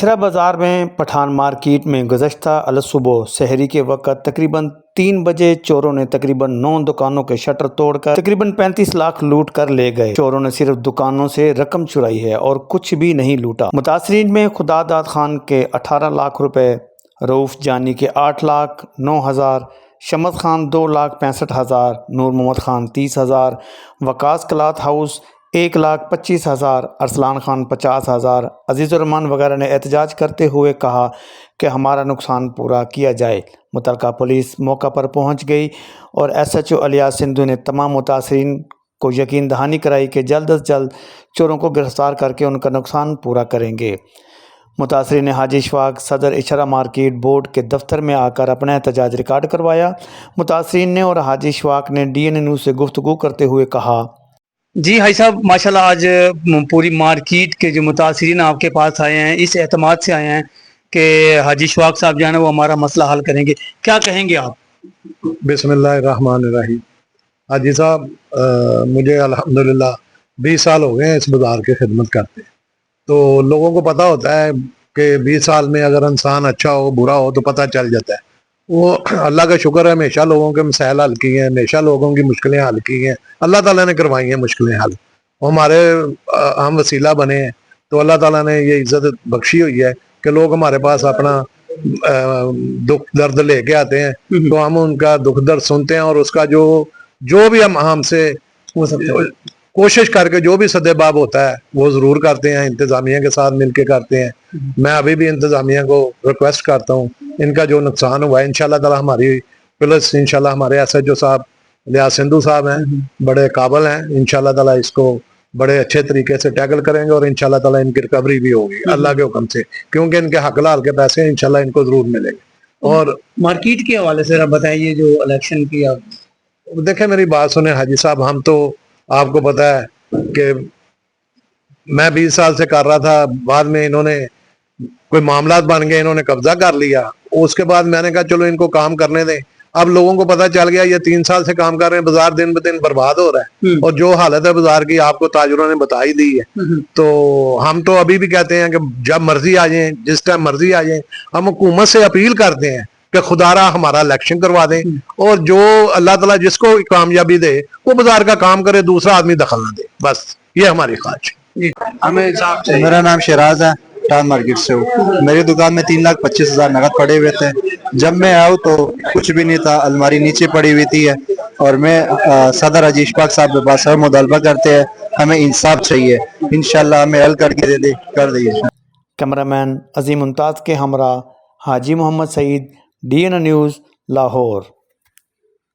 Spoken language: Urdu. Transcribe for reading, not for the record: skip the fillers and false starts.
اچھرا بازار میں پٹھان مارکیٹ میں گزشتہ الصبح سحری کے وقت تقریباً 3 بجے چوروں نے تقریباً 9 دکانوں کے شٹر توڑ کر تقریباً 35 لاکھ لوٹ کر لے گئے۔ چوروں نے صرف دکانوں سے رقم چرائی ہے اور کچھ بھی نہیں لوٹا۔ متاثرین میں خداداد خان کے 18 لاکھ روپے، رؤف جانی کے 8,09,000، شمس خان 2,65,000، نور محمد خان 30,000، وقاص کلاتھ ہاؤس 1,25,000، ارسلان خان 50,000۔ عزیز الرحمان وغیرہ نے احتجاج کرتے ہوئے کہا کہ ہمارا نقصان پورا کیا جائے۔ متعلقہ پولیس موقع پر پہنچ گئی اور SHO الیاس سندھو نے تمام متاثرین کو یقین دہانی کرائی کہ جلد از جلد چوروں کو گرفتار کر کے ان کا نقصان پورا کریں گے۔ متاثرین نے حاجی اشفاق صدر اچھرا مارکیٹ بورڈ کے دفتر میں آ کر اپنا احتجاج ریکارڈ کروایا۔ متاثرین نے اور حاجی اشفاق نے DN نیوز سے گفتگو کرتے ہوئے کہا، جی حاجی صاحب ماشاءاللہ آج پوری مارکیٹ کے جو متاثرین آپ کے پاس آئے ہیں اس اعتماد سے آئے ہیں کہ حاجی اشفاق صاحب جو ہے نا وہ ہمارا مسئلہ حل کریں گے، کیا کہیں گے آپ؟ بسم اللہ الرحمن الرحیم۔ حاجی صاحب مجھے الحمدللہ 20 سال ہو گئے ہیں اس بازار کی خدمت کرتے، تو لوگوں کو پتہ ہوتا ہے کہ 20 سال میں اگر انسان اچھا ہو برا ہو تو پتہ چل جاتا ہے۔ وہ اللہ کا شکر ہے، ہمیشہ لوگوں کے مسائل حل کی ہیں، ہمیشہ لوگوں کی مشکلیں حل کی ہیں، اللہ تعالیٰ نے کروائی ہیں مشکلیں حل، ہمارے ہم وسیلہ بنے ہیں، تو اللہ تعالیٰ نے یہ عزت بخشی ہوئی ہے کہ لوگ ہمارے پاس اپنا دکھ درد لے کے آتے ہیں، تو ہم ان کا دکھ درد سنتے ہیں اور اس کا جو بھی ہم سے کوشش کر کے جو بھی سدے باب ہوتا ہے وہ ضرور کرتے ہیں، انتظامیہ کے ساتھ مل کے کرتے ہیں۔ میں ابھی بھی انتظامیہ کو ریکویسٹ کرتا ہوں، ان کا جو نقصان ہوا ہے انشاءاللہ تعالی ہماری پلس انشاءاللہ ہمارے SHO صاحب الیاس سندھو صاحب ہیں، بڑے قابل ہیں، انشاءاللہ تعالی اس کو بڑے اچھے طریقے سے ٹیکل کریں گے اور انشاءاللہ تعالی ان کی ریکوری بھی ہوگی اللہ کے حکم سے، کیونکہ ان کے حق لال کے پیسے ہیں، انشاءاللہ ان کو ضرور ملیں گے۔ اور مارکیٹ کے حوالے سے بتائیے جو الیکشن کی آپ دیکھیں میری بات سنیں حاجی صاحب، ہم تو آپ کو پتہ ہے کہ میں 20 سال سے کر رہا تھا، بعد میں انہوں نے کوئی معاملات بن گئے، انہوں نے قبضہ کر لیا، اس کے بعد میں نے کہا چلو ان کو کام کرنے دیں۔ اب لوگوں کو پتہ چل گیا یہ 3 سال سے کام کر رہے ہیں، بازار دن بدن برباد ہو رہا ہے، اور جو حالت ہے بازار کی آپ کو تاجروں نے بتا ہی دی ہے۔ تو ہم تو ابھی بھی کہتے ہیں کہ جب مرضی آ جائیں، جس ٹائم مرضی آ جائیں، ہم حکومت سے اپیل کرتے ہیں کہ خدا را ہمارا الیکشن کروا دیں، اور جو اللہ تعالیٰ جس کو کامیابی دے وہ بازار کا کام کرے، دوسرا آدمی دخل نہ دے، بس یہ ہماری خواہش ہے۔ میرا نام شیراز ہے، پٹھان مارکیٹ سے ہوں۔ میری دکان میں 3,25,000 نقد پڑے ہوئے تھے، جب میں آؤں تو کچھ بھی نہیں تھا، الماری نیچے پڑی ہوئی تھی، اور میں صدر حاجی اشفاق صاحب کے پاس مطالبہ کرتے ہیں ہمیں انصاف چاہیے، انشاءاللہ ہمیں حل کر کے کر دیے۔ کیمرہ مین عظیم ممتاز کے ہمراہ حاجی محمد سعید، DN نیوز، لاہور۔